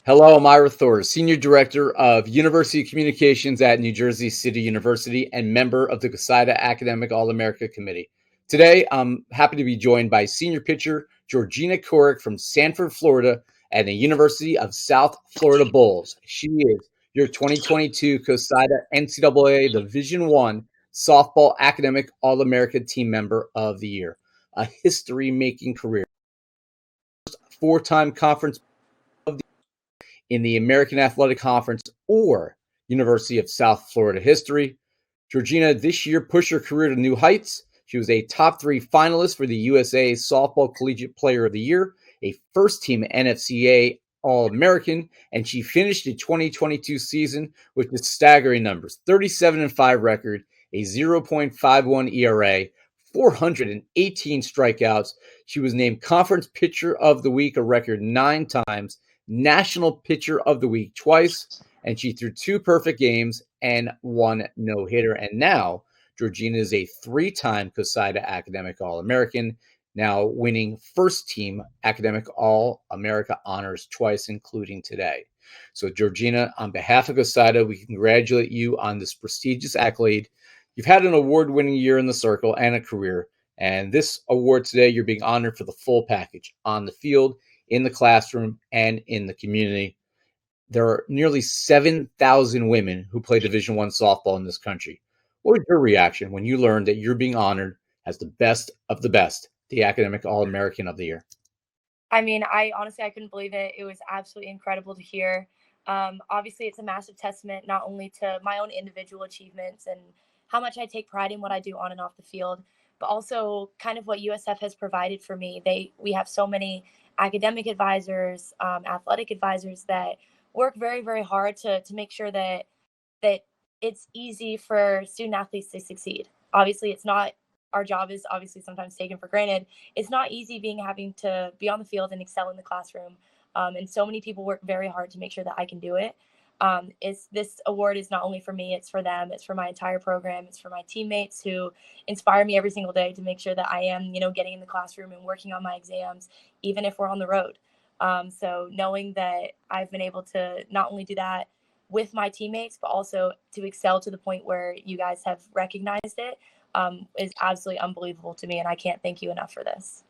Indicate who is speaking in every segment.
Speaker 1: Hello, I'm Ira Thor, Senior Director of University Communications at New Jersey City University and member of the CASIDA Academic All-America Committee. Today, I'm happy to be joined by senior pitcher Georgina Corrick from Sanford, Florida, and the University of South Florida Bulls. She is your 2022 CASIDA NCAA Division I Softball Academic All-America Team Member of the Year. A history-making career. Four-time conference in the American Athletic Conference or University of South Florida history. Georgina this year pushed her career to new heights. She was a top 3 finalist for the USA Softball Collegiate Player of the Year, a first-team NCAA All-American, and she finished the 2022 season with the staggering numbers: 37-5 record, a 0.51 ERA, 418 strikeouts. She was named Conference Pitcher of the Week a record 9 times, National Pitcher of the Week twice, and she threw 2 perfect games and 1 no-hitter. And now Georgina is a 3-time CASIDA Academic All-American, now winning first-team Academic All-America honors twice, including today. So Georgina, on behalf of CASIDA, we congratulate you on this prestigious accolade. You've had an award-winning year in the circle and a career, and this award today, you're being honored for the full package on the field, in the classroom, and in the community. There are nearly 7,000 women who play Division I softball in this country. What was your reaction when you learned that you're being honored as the best of the best, the Academic All-American of the Year?
Speaker 2: I mean, I couldn't believe it. It was absolutely incredible to hear. Obviously, it's a massive testament not only to my own individual achievements and how much I take pride in what I do on and off the field, but also kind of what USF has provided for me. We have so many academic advisors, athletic advisors that work very, very hard to make sure that it's easy for student athletes to succeed. Obviously, it's not, our job is obviously sometimes taken for granted. It's not easy having to be on the field and excel in the classroom. And so many people work very hard to make sure that I can do it. This award is not only for me, it's for them, it's for my entire program, it's for my teammates who inspire me every single day to make sure that I am, getting in the classroom and working on my exams, even if we're on the road. So knowing that I've been able to not only do that with my teammates, but also to excel to the point where you guys have recognized it, is absolutely unbelievable to me. And I can't thank you enough for this.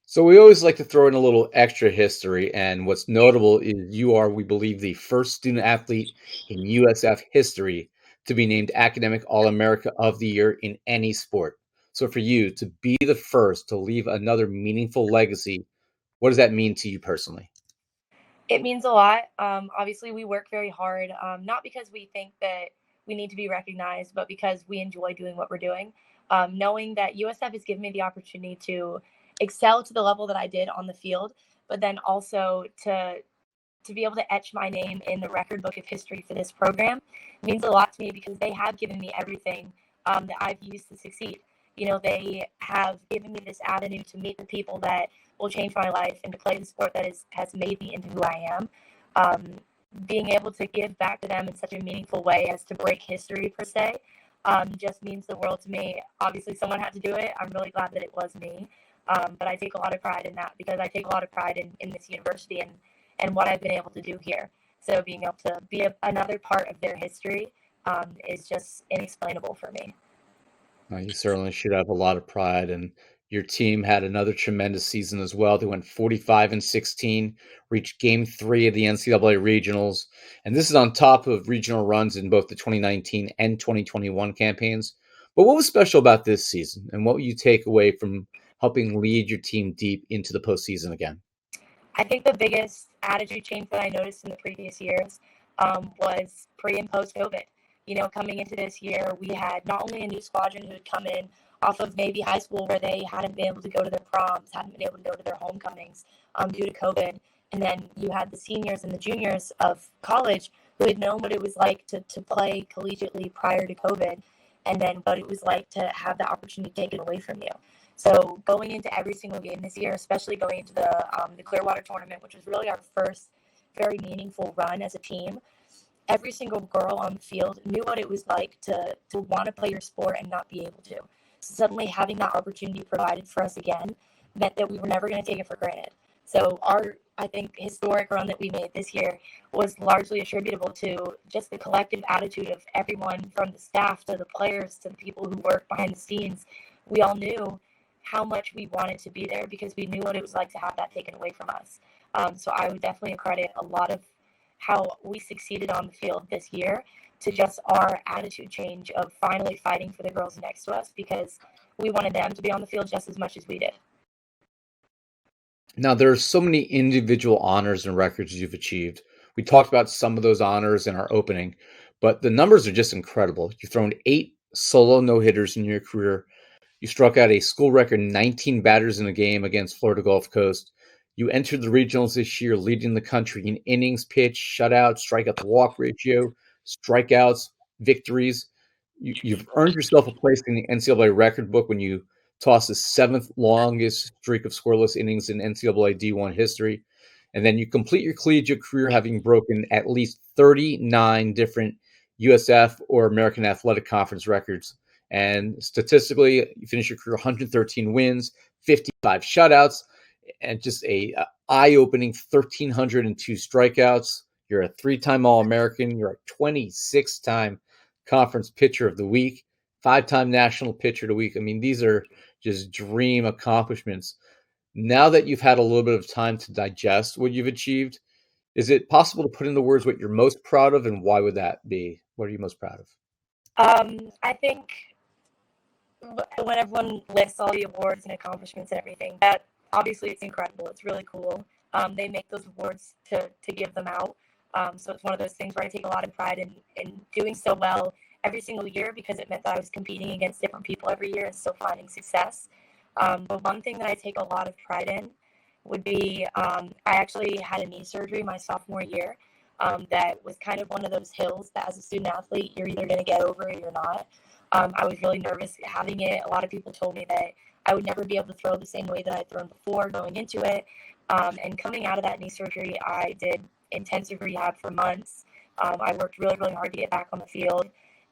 Speaker 1: So we always like to throw in a little extra history, and what's notable is you are, we believe, the first student athlete in USF history to be named Academic All-America of the Year in any sport. So for you to be the first to leave another meaningful legacy, what does that mean to you personally?
Speaker 2: It means a lot. Obviously, we work very hard, not because we think that we need to be recognized, but because we enjoy doing what we're doing. Knowing that USF has given me the opportunity to excel to the level that I did on the field, but then also to be able to etch my name in the record book of history for this program means a lot to me because they have given me everything that I've used to succeed. They have given me this avenue to meet the people that will change my life and to play the sport that has made me into who I am. Being able to give back to them in such a meaningful way as to break history per se just means the world to me. Obviously, someone had to do it. I'm really glad that it was me. But I take a lot of pride in that because I take a lot of pride in this university and what I've been able to do here. So being able to be another part of their history is just inexplainable for me.
Speaker 1: You certainly should have a lot of pride, and your team had another tremendous season as well. They went 45-16, reached Game 3 of the NCAA regionals, and this is on top of regional runs in both the 2019 and 2021 campaigns. But what was special about this season, and what will you take away from helping lead your team deep into the postseason again?
Speaker 2: I think the biggest attitude change that I noticed in the previous years was pre and post COVID. Coming into this year, we had not only a new squadron who had come in off of maybe high school where they hadn't been able to go to their proms, hadn't been able to go to their homecomings due to COVID. And then you had the seniors and the juniors of college who had known what it was like to play collegiately prior to COVID, and then what it was like to have the opportunity taken away from you. So going into every single game this year, especially going into the Clearwater tournament, which was really our first very meaningful run as a team, every single girl on the field knew what it was like to want to play your sport and not be able to. So suddenly having that opportunity provided for us again meant that we were never going to take it for granted. So I think, historic run that we made this year was largely attributable to just the collective attitude of everyone, from the staff to the players to the people who work behind the scenes. We all knew how much we wanted to be there because we knew what it was like to have that taken away from us. So I would definitely credit a lot of how we succeeded on the field this year to just our attitude change of finally fighting for the girls next to us, because we wanted them to be on the field just as much as we did.
Speaker 1: Now, there are so many individual honors and records you've achieved. We talked about some of those honors in our opening, but the numbers are just incredible. You've thrown 8 solo no-hitters in your career. You struck out a school record 19 batters in a game against Florida Gulf Coast. You entered the regionals this year leading the country in innings pitched, shutouts, strikeout to walk ratio, strikeouts, victories. You've earned yourself a place in the NCAA record book when you tossed the 7th longest streak of scoreless innings in NCAA D1 history. And then you complete your collegiate career having broken at least 39 different USF or American Athletic Conference records. And statistically, you finish your career 113 wins, 55 shutouts, and just a eye-opening 1,302 strikeouts. You're a 3-time All-American. You're a 26-time Conference Pitcher of the Week, 5-time National Pitcher of the Week. I mean, these are just dream accomplishments. Now that you've had a little bit of time to digest what you've achieved, is it possible to put into words what you're most proud of, and why would that be? What are you most proud of?
Speaker 2: I think when everyone lists all the awards and accomplishments and everything, that obviously it's incredible. It's really cool. They make those awards to give them out. So it's one of those things where I take a lot of pride in doing so well every single year, because it meant that I was competing against different people every year and still finding success. But one thing that I take a lot of pride in would be, I actually had a knee surgery my sophomore year. That was kind of one of those hills that as a student athlete, you're either going to get over it or you're not. I was really nervous having it. A lot of people told me that I would never be able to throw the same way that I'd thrown before going into it. And coming out of that knee surgery, I did intensive rehab for months. I worked really, really hard to get back on the field.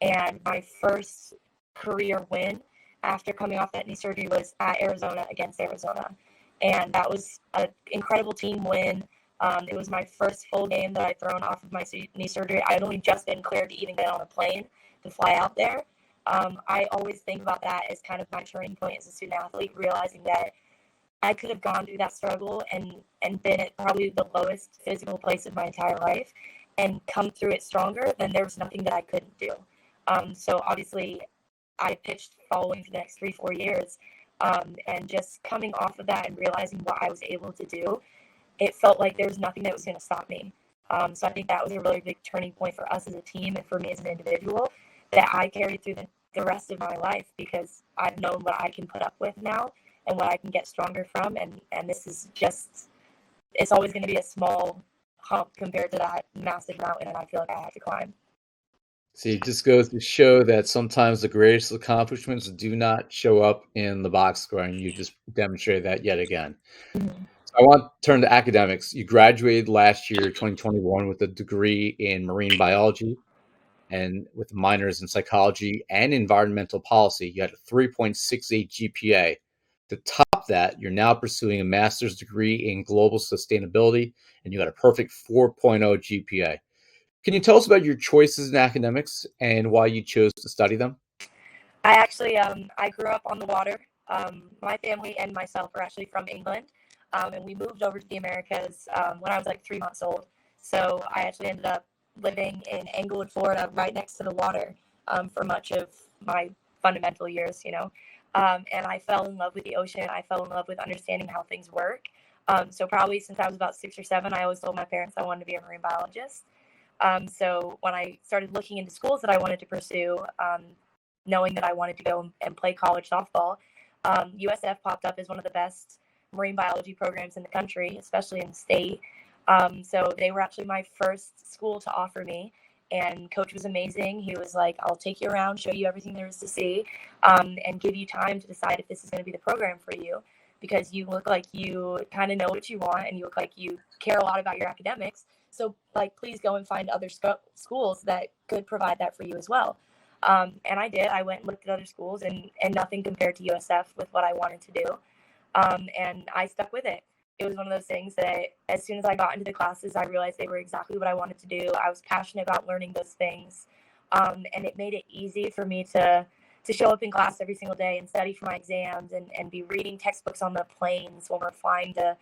Speaker 2: And my first career win after coming off that knee surgery was at Arizona against Arizona. And that was an incredible team win. It was my first full game that I'd thrown off of my knee surgery. I had only just been cleared to even get on a plane to fly out there. I always think about that as kind of my turning point as a student athlete, realizing that I could have gone through that struggle and been at probably the lowest physical place of my entire life and come through it stronger. Then there was nothing that I couldn't do. So obviously I pitched following for the next 3-4 years. And just coming off of that and realizing what I was able to do, it felt like there was nothing that was going to stop me. So I think that was a really big turning point for us as a team and for me as an individual that I carried through the rest of my life, because I've known what I can put up with now and what I can get stronger from. And this is just, it's always going to be a small hump compared to that massive mountain and I feel like I have to climb.
Speaker 1: See, it just goes to show that sometimes the greatest accomplishments do not show up in the box score, and you just demonstrated that yet again.
Speaker 2: Mm-hmm.
Speaker 1: So I want to turn to academics. You graduated last year, 2021, with a degree in marine biology and with minors in psychology and environmental policy. You had a 3.68 GPA. To top that, you're now pursuing a master's degree in global sustainability, and you had a perfect 4.0 GPA. Can you tell us about your choices in academics and why you chose to study them?
Speaker 2: I actually, I grew up on the water. My family and myself are actually from England, and we moved over to the Americas when I was like 3 months old. So I actually ended up living in Englewood, Florida, right next to the water for much of my fundamental years, you know. And I fell in love with the ocean. I fell in love with understanding how things work. So probably since I was about 6 or 7, I always told my parents I wanted to be a marine biologist. So when I started looking into schools that I wanted to pursue, knowing that I wanted to go and play college softball, USF popped up as one of the best marine biology programs in the country, especially in the state. So they were actually my first school to offer me, and coach was amazing. He was like, I'll take you around, show you everything there is to see, and give you time to decide if this is going to be the program for you, because you look like you kind of know what you want and you look like you care a lot about your academics. So like, please go and find other schools that could provide that for you as well. And I did. I went and looked at other schools, and nothing compared to USF with what I wanted to do. And I stuck with it. it was one of those things that as soon as I got into the classes, I realized they were exactly what I wanted to do. I was passionate about learning those things. And it made it easy for me to show up in class every single day and study for my exams and be reading textbooks on the planes when we're flying to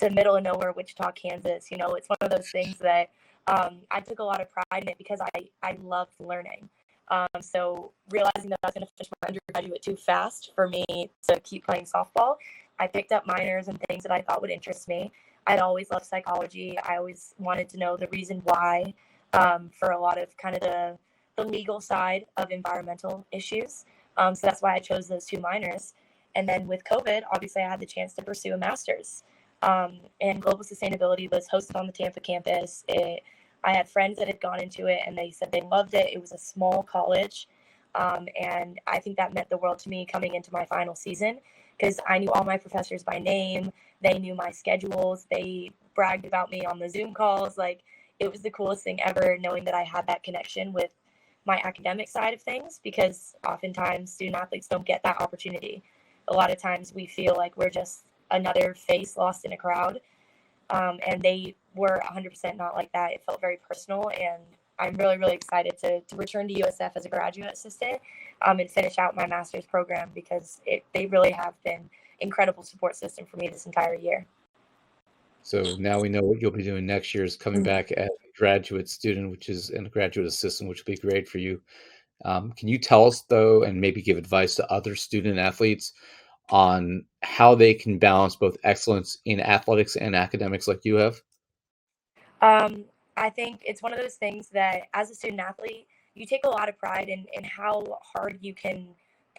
Speaker 2: middle of nowhere, Wichita, Kansas. You know, it's one of those things that I took a lot of pride in it because I loved learning. So realizing that I was going to finish my undergraduate too fast for me to keep playing softball, I picked up minors and things that I thought would interest me. I'd always loved psychology. I always wanted to know the reason why for a lot of kind of the legal side of environmental issues. So that's why I chose those two minors. And then with COVID, obviously I had the chance to pursue a master's. And global sustainability was hosted on the Tampa campus. I had friends that had gone into it and they said they loved it. It was a small college. And I think that meant the world to me coming into my final season because I knew all my professors by name. They knew my schedules. They bragged about me on the Zoom calls. Like, it was the coolest thing ever knowing that I had that connection with my academic side of things, because oftentimes student athletes don't get that opportunity. A lot of times we feel like we're just another face lost in a crowd. And they were 100% not like that. It felt very personal, and I'm really, really excited to return to USF as a graduate assistant and finish out my master's program because they really have been incredible support system for me this entire year.
Speaker 1: So now we know what you'll be doing next year is coming back as a graduate student, and a graduate assistant, which will be great for you. Can you tell us, though, and maybe give advice to other student athletes on how they can balance both excellence in athletics and academics like you have?
Speaker 2: I think it's one of those things that as a student athlete, you take a lot of pride in how hard you can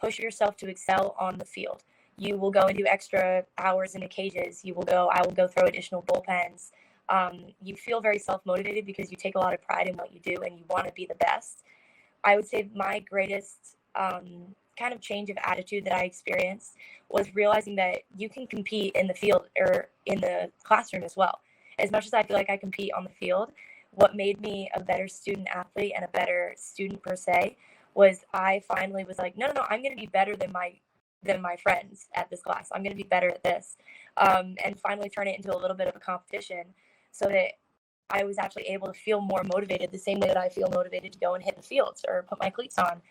Speaker 2: push yourself to excel on the field. You will go and do extra hours in the cages. I will go throw additional bullpens. You feel very self-motivated because you take a lot of pride in what you do and you want to be the best. I would say my greatest kind of change of attitude that I experienced was realizing that you can compete in the field or in the classroom as well. As much as I feel like I compete on the field, what made me a better student athlete and a better student per se was I finally was like, no, I'm going to be better than my friends at this class. I'm going to be better at this, and finally turn it into a little bit of a competition, so that I was actually able to feel more motivated the same way that I feel motivated to go and hit the fields or put my cleats on.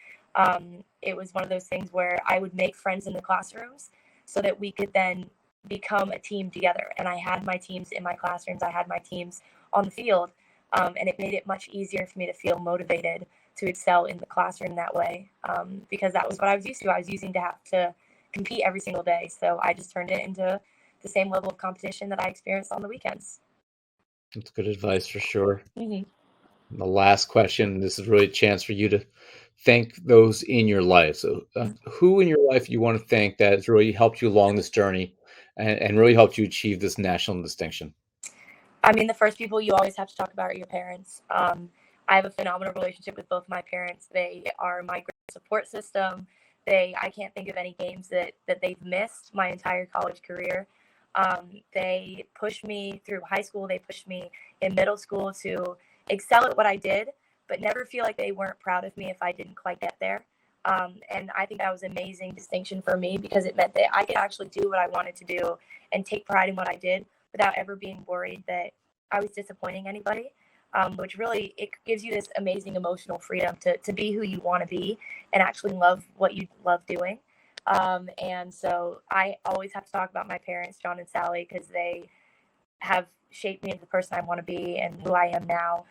Speaker 2: It was one of those things where I would make friends in the classrooms so that we could then become a team together. And I had my teams in my classrooms. I had my teams on the field. And it made it much easier for me to feel motivated to excel in the classroom that way, because that was what I was used to. I was using to have to compete every single day. So I just turned it into the same level of competition that I experienced on the weekends.
Speaker 1: That's good advice for sure.
Speaker 2: Mm-hmm.
Speaker 1: The last question, this is really a chance for you to thank those in your life. So who in your life you want to thank that has really helped you along this journey and really helped you achieve this national distinction?
Speaker 2: I mean, the first people you always have to talk about are your parents. I have a phenomenal relationship with both my parents. They are my great support system. I can't think of any games that they've missed my entire college career. They pushed me through high school. They pushed me in middle school to excel at what I did, but never feel like they weren't proud of me if I didn't quite get there. And I think that was an amazing distinction for me because it meant that I could actually do what I wanted to do and take pride in what I did without ever being worried that I was disappointing anybody, which really, it gives you this amazing emotional freedom to be who you want to be and actually love what you love doing. And so I always have to talk about my parents, John and Sally, because they have shaped me into the person I want to be and who I am now.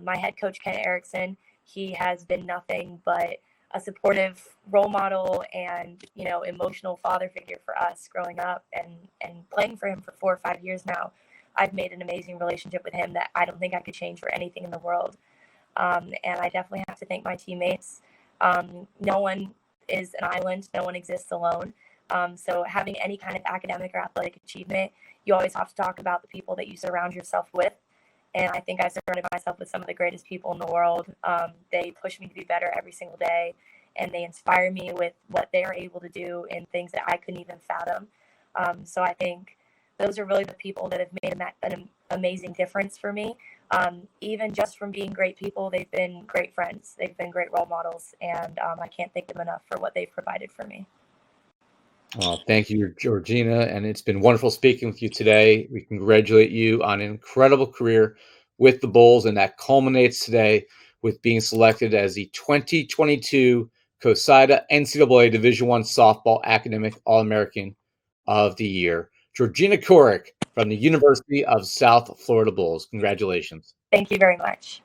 Speaker 2: My head coach, Ken Erickson, he has been nothing but a supportive role model and, emotional father figure for us growing up and playing for him for 4 or 5 years now. I've made an amazing relationship with him that I don't think I could change for anything in the world. And I definitely have to thank my teammates. No one is an island. No one exists alone. So having any kind of academic or athletic achievement, you always have to talk about the people that you surround yourself with. And I think I've surrounded myself with some of the greatest people in the world. They push me to be better every single day, and they inspire me with what they're able to do in things that I couldn't even fathom. So I think those are really the people that have made an amazing difference for me. Even just from being great people, they've been great friends. They've been great role models, and I can't thank them enough for what they've provided for me.
Speaker 1: Thank you, Georgina, and it's been wonderful speaking with you today. We congratulate you on an incredible career with the Bulls, and that culminates today with being selected as the 2022 COSIDA NCAA Division I Softball Academic All-American of the Year. Georgina Corrick from the University of South Florida Bulls. Congratulations.
Speaker 2: Thank you very much.